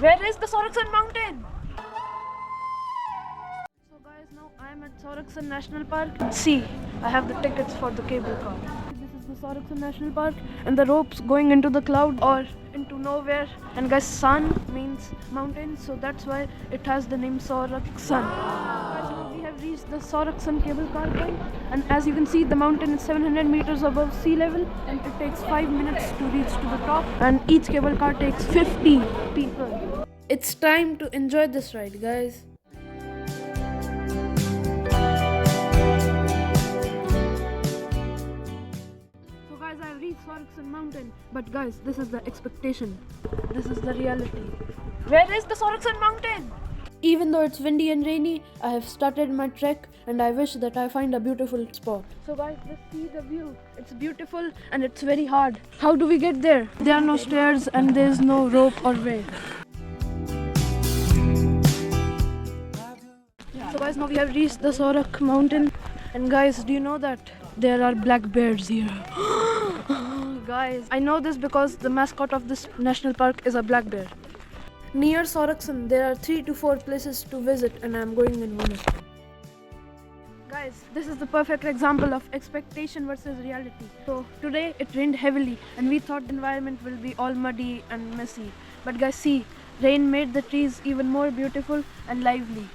Where is the Soraksan mountain? So guys, now I am at Soraksan National Park. See, I have the tickets for the cable car. This is the Soraksan National Park and the ropes going into the cloud or into nowhere. And guys, sun means mountain, so that's why it has the name Soraksan. Guys, now we have reached the Soraksan cable car point, and as you can see, the mountain is 700 meters above sea level, and it takes 5 minutes to reach to the top, and each cable car takes 50 people. It's time to enjoy this ride, guys. So guys, I have reached Soraksan mountain, but guys, this is the expectation. This is the reality. Where is the Soraksan mountain? Even though it's windy and rainy, I have started my trek and I wish that I find a beautiful spot. So guys, just see the view. It's beautiful and it's very hard. How do we get there? There are no stairs and there is no rope or way. So guys, now we have reached the Sorak mountain, and guys, do you know that there are black bears here? Guys, I know this because the mascot of this national park is a black bear. Near Soraksan, there are 3 to 4 places to visit, and I am going in one of them. Guys, this is the perfect example of expectation versus reality. So today it rained heavily, and we thought the environment will be all muddy and messy. But guys, see, rain made the trees even more beautiful and lively.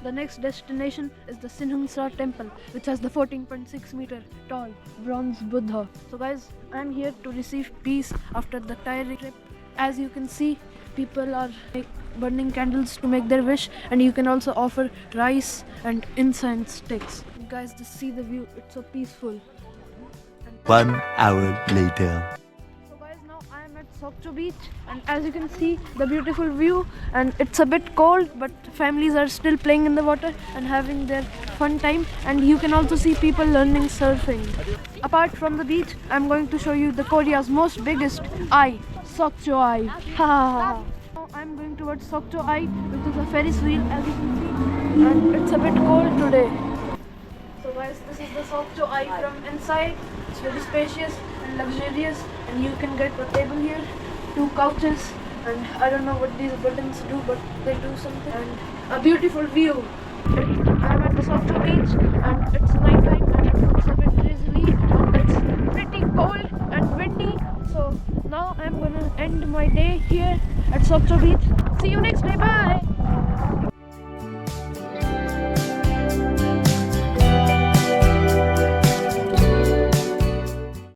The next destination is the Sinhungsra temple, which has the 14.6 meter tall bronze Buddha. So guys, I am here to receive peace after the tiring trip. As you can see, people are burning candles to make their wish, and you can also offer rice and incense sticks. Guys, just see the view, it's so peaceful. 1 hour later. So guys, now I am at Sokcho beach, and as you can see the beautiful view, and it's a bit cold, but families are still playing in the water and having their fun time, and you can also see people learning surfing. Apart from the beach, I'm going to show you the Korea's most biggest eye, Sokcho Eye. Now I'm going towards Sokcho Eye, which is a Ferris wheel, as you can see, and it's a bit cold today. So guys, this is the Sokcho Eye from inside. It's very spacious and luxurious, and you can get a table here, 2 couches, and I don't know what these buttons do, but they do something, and a beautiful view. I'm at the Sokcho beach, and it's nighttime and it looks a bit drizzly, and it's pretty cold and windy. So now I'm gonna end my day here at Sokcho beach. See you next day, bye!